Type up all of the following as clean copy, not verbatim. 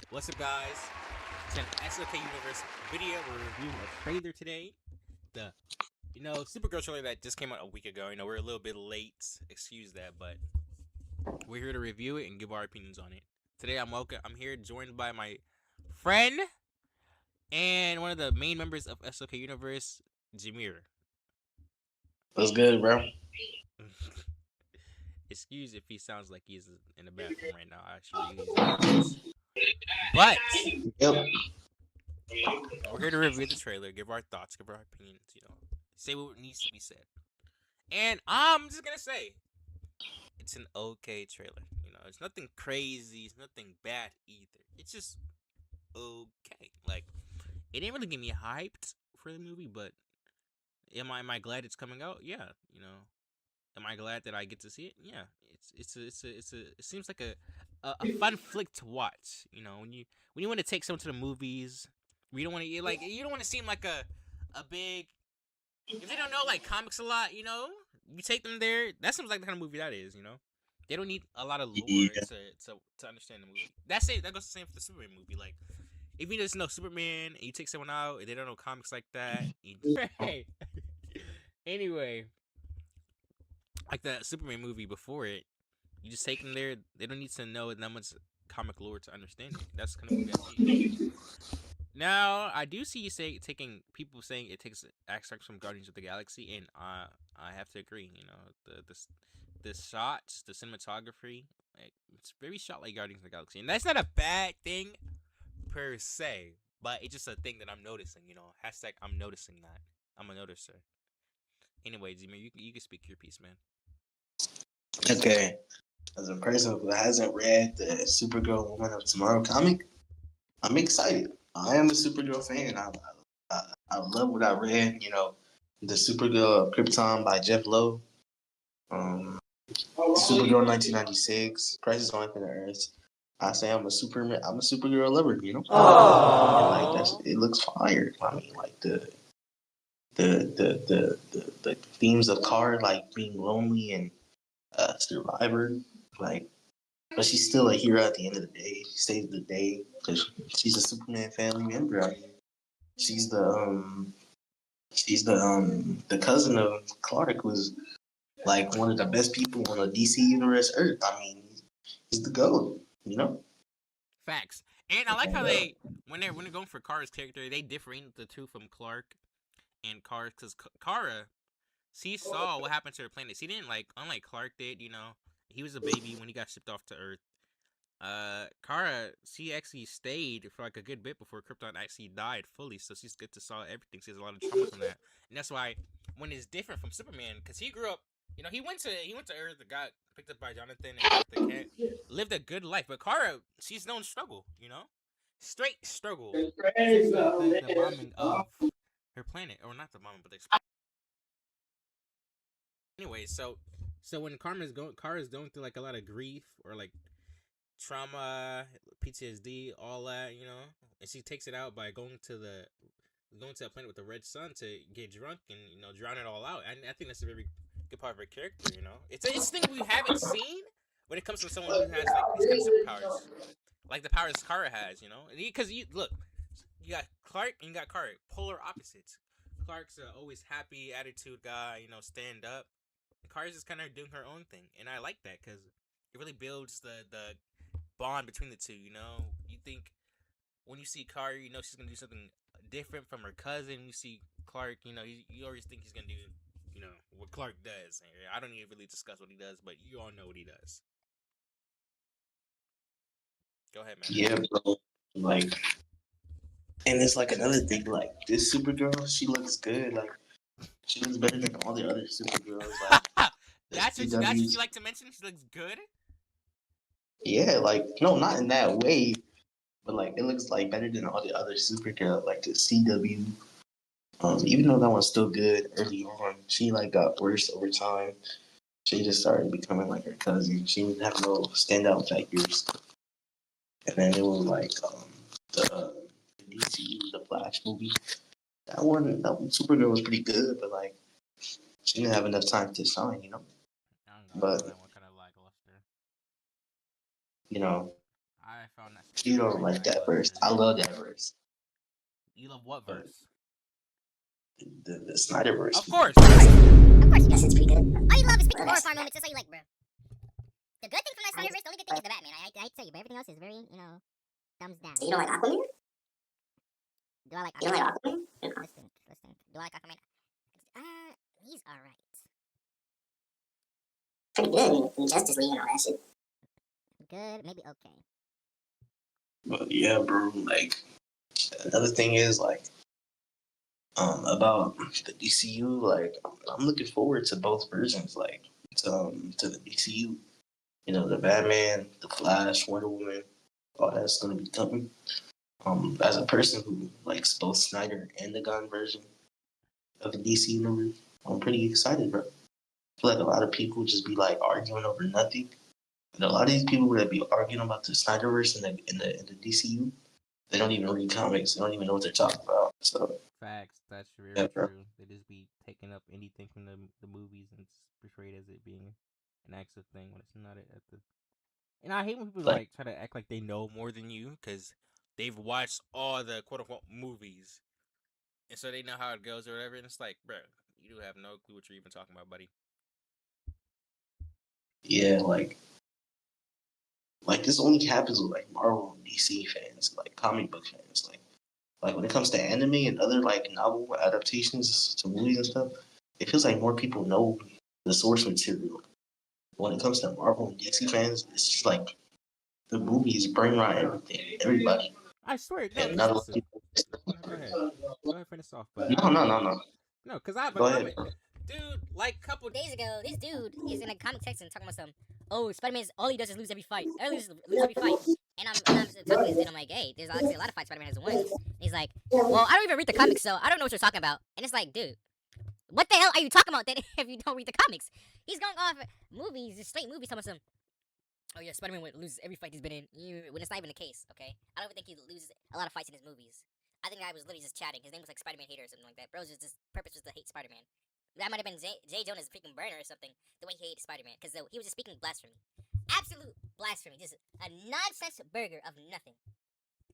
What's up, guys? It's an SOK Universe video. We're reviewing a trailer today. The Supergirl trailer that just came out a week ago. We're a little bit late. Excuse that, but we're here to review it and give our opinions on it. Today, I'm here joined by my friend and one of the main members of SOK Universe, Jameer. What's good, bro? Excuse if he sounds like he's in the bathroom right now. I assure you, he's not. But Yep. we're here to review the trailer, give our thoughts, give our opinions. Say what needs to be said. And I'm just gonna say, it's an okay trailer. It's nothing crazy. It's nothing bad either. It's just okay. Like, it didn't really get me hyped for the movie, but am I glad it's coming out? Yeah. Am I glad that I get to see it? Yeah. It seems like a fun flick to watch. When you want to take someone to the movies, you don't want to seem like a big, if they don't know like comics a lot, you take them there. That seems like the kind of movie that is. They don't need a lot of lore Yeah. to understand the movie. That's it. That goes the same for the Superman movie. Like, if you just know Superman and you take someone out and they don't know comics like that, hey. Anyway, like the Superman movie before it, you just take them there. They don't need to know that much comic lore to understand it. That's the kind of movie I see. Now, I do see you taking people saying it takes extracts from Guardians of the Galaxy, and I have to agree. The shots, the cinematography, like, it's very shot like Guardians of the Galaxy, and that's not a bad thing per se, but it's just a thing that I'm noticing. Hashtag I'm noticing that. I'm a noticer. Anyway, Zima, you can speak your piece, man. Okay. As a person who hasn't read the Supergirl Woman of Tomorrow comic, I'm excited. I am a Supergirl fan. I love what I read. The Supergirl of Krypton by Jeff Lowe. Um, Supergirl 1996. Crisis on Infinite Earths. I say I'm a Superman. I'm a Supergirl lover. And like it looks fire. I mean, like the themes of Kara, like being lonely and survivor, like, but she's still a hero at the end of the day. She saves the day because she's a Superman family member. I mean, she's the cousin of Clark, was like one of the best people on the DC universe Earth. I mean, he's the GOAT. Facts. And I like how they when they're going for Kara's character, they differentiate the two from Clark and Kara, because Kara, she saw what happened to her planet. She didn't, like, unlike Clark did. He was a baby when he got shipped off to Earth. Kara, she actually stayed for like a good bit before Krypton actually died fully, so she's good to saw everything. She has a lot of trauma from that, and that's why when it's different from Superman, because he grew up, he went to Earth, got picked up by Jonathan and got the cat, lived a good life. But Kara, she's known struggle, straight struggle since the bombing of her planet, or not the bombing, but the anyway. So when Kara's going through like a lot of grief or like trauma, PTSD, all that, and she takes it out by going to a planet with the red sun to get drunk and drown it all out. And I think that's a very good part of her character. It's a thing we haven't seen when it comes to someone who has like these kind of superpowers, like the powers Kara has. Because you look, you got Clark and you got Kara, polar opposites. Clark's a always happy attitude guy, stand up. And Kara's just kind of doing her own thing, and I like that because it really builds the bond between the two. You think when you see Kara, she's gonna do something different from her cousin. You see Clark, you always think he's gonna do, what Clark does. I don't even really discuss what he does, but you all know what he does. Go ahead, man. Yeah, bro. Like, and it's like another thing. Like this Supergirl, she looks good. Like she looks better than all the other Supergirls. Like the That's what you CWs. like to mention. She looks good. Yeah, like no, not in that way, but like it looks like better than all the other Supergirl, like the CW. Even though that one's still good early on, she like got worse over time. She just started becoming like her cousin. She didn't have no standout figures, and then it was like the DCU, the Flash movie. That one Supergirl was pretty good, but like she didn't have enough time to shine. I don't know. I But found that one kind of lackluster. you know, I Oh, not You Supergirl. don't Right, like right. that Go ahead. verse. I love that verse. You love what But verse? the Snyder verse. Of course. Of course, yes, it's pretty good. All you love is freaking horrifying moments. That's all you like, bro. The good thing from that Snyderverse, the only good thing is the Batman. I hate to tell you, but everything else is very, thumbs down. So you don't like Aquaman? Do I like Aquaman? You don't like Aquaman? Yeah. Let's think. Do I like Aquaman? He's alright. Pretty good in Justice League and all that shit. Good, maybe okay. But yeah, bro. Like another thing is like about the DCU. Like I'm looking forward to both versions. Like to the DCU. You know, the Batman, the Flash, Wonder Woman, all that's gonna be coming. As a person who likes both Snyder and the Gunn version of the DC universe, I'm pretty excited, bro. I feel like a lot of people just be like arguing over nothing. And a lot of these people that be arguing about the Snyderverse and the DCU, they don't even read comics. They don't even know what they're talking about. So Facts. That's very yeah, bro. true. They just be taking up anything from the movies and it's portrayed as it being an active thing when it's not at the. And I hate when people Like like try to act like they know more than you because they've watched all the quote unquote movies, and so they know how it goes or whatever. And it's like, bro, you do have no clue what you're even talking about, buddy. yeah, like this only happens with like Marvel and DC fans, like comic book fans. Like when it comes to anime and other like novel adaptations to movies and stuff, it feels like more people know the source material. When it comes to Marvel and DC fans, it's just like the movies bring around everything, everybody, I swear, no, and because not a lot of listen, people. no, go ahead, finish off. But No, no, no, no. no, because I have a Go ahead. comment, dude. Like a couple days ago, this dude is in a comic section talking about some. Oh, Spider-Man's all he does is lose every fight. Lose every fight. And I'm talking to this dude. I'm like, hey, there's actually a lot of fights Spider-Man has won. And he's like, well, I don't even read the comics, so I don't know what you're talking about. And it's like, dude, what the hell are you talking about? Then if you don't read the comics, he's going off movies, just straight movies, talking about some. Oh yeah, Spider-Man loses every fight he's been in. When it's not even the case, okay? I don't even think he loses a lot of fights in his movies. I think the guy was literally just chatting. His name was like Spider-Man Hater or something like that. Bro's just purpose was to hate Spider-Man. That might have been J. Jonah's freaking burner or something. The way he hated Spider-Man, because he was just speaking blasphemy, absolute blasphemy, just a nonsense burger of nothing,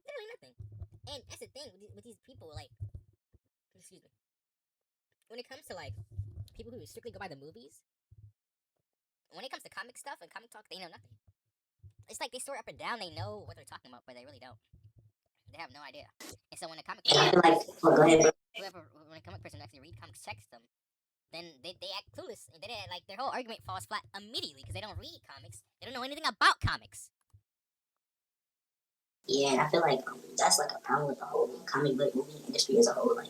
literally nothing. And that's the thing with these people, like, excuse me. When it comes to like people who strictly go by the movies, when it comes to comic stuff and comic talk, they know nothing. It's like they store up and down, they know what they're talking about, but they really don't. They have no idea. And so when a comic person, when a comic person actually read comics, checks them, then they act clueless. And then like their whole argument falls flat immediately because they don't read comics. They don't know anything about comics. Yeah, I feel like that's like a problem with the whole comic book movie industry as a whole. Like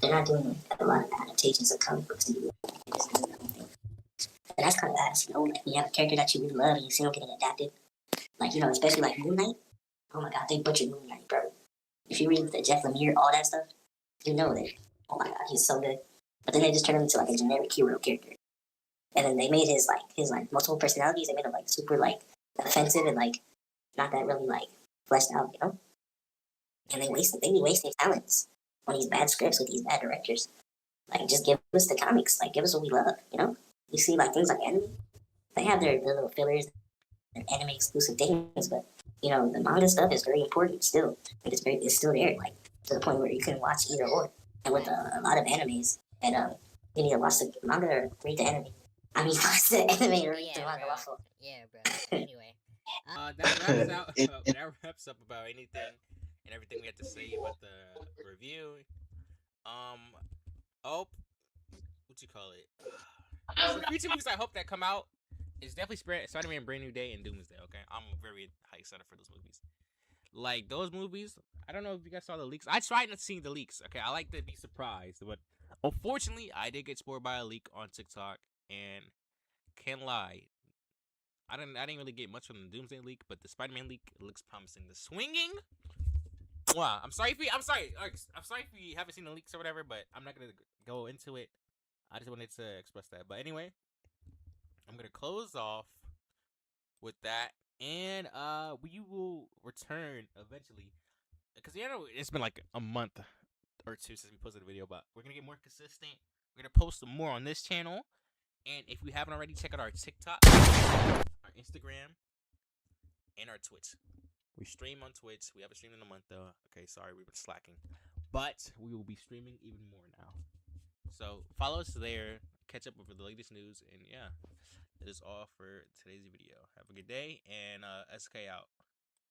they're not doing like a lot of adaptations of comic books to do. And that's kind of ass, Like you have a character that you really love and you see them getting adapted. Like, especially like Moon Knight. Oh my god, they butchered Moon Knight, bro. If you read the Jeff Lemire, all that stuff, you know that, oh my god, he's so good. But then they just turned him into like a generic hero character. And then they made his multiple personalities, they made him like super like offensive and like not that really like fleshed out, And they be wasting talents on these bad scripts with these bad directors. Like just give us the comics, like give us what we love, You see like things like anime, they have their little fillers, their anime exclusive things, but the manga stuff is very important still. Like it's still there, like to the point where you can watch either or. And with a lot of animes, and you need to watch the manga or read the anime. I mean, watch the anime or read the manga. Bro. Yeah, bro. Anyway, that wraps up about anything and everything we had to say about the review. Oh, what you call it? So future movies I hope that come out is definitely Spider-Man Brand New Day and Doomsday. Okay, I'm very excited for those movies. Like those movies, I don't know if you guys saw the leaks. I tried not seeing the leaks. Okay, I like to be surprised, but unfortunately, I did get spoiled by a leak on TikTok, and can't lie, I didn't really get much from the Doomsday leak, but the Spider-Man leak looks promising. The swinging. Wow, I'm sorry if you haven't seen the leaks or whatever, but I'm not gonna go into it. I just wanted to express that. But anyway, I'm gonna close off with that, and we will return eventually because it's been like a month or two since we posted a video, but we're gonna get more consistent. We're gonna post more on this channel, and if you haven't already, check out our TikTok, our Instagram, and our Twitch. We stream on Twitch. We haven't streamed in a month though. Okay, sorry, we've been slacking, but we will be streaming even more now. So follow us there. Catch up with the latest news, and yeah, that is all for today's video. Have a good day, and SK out.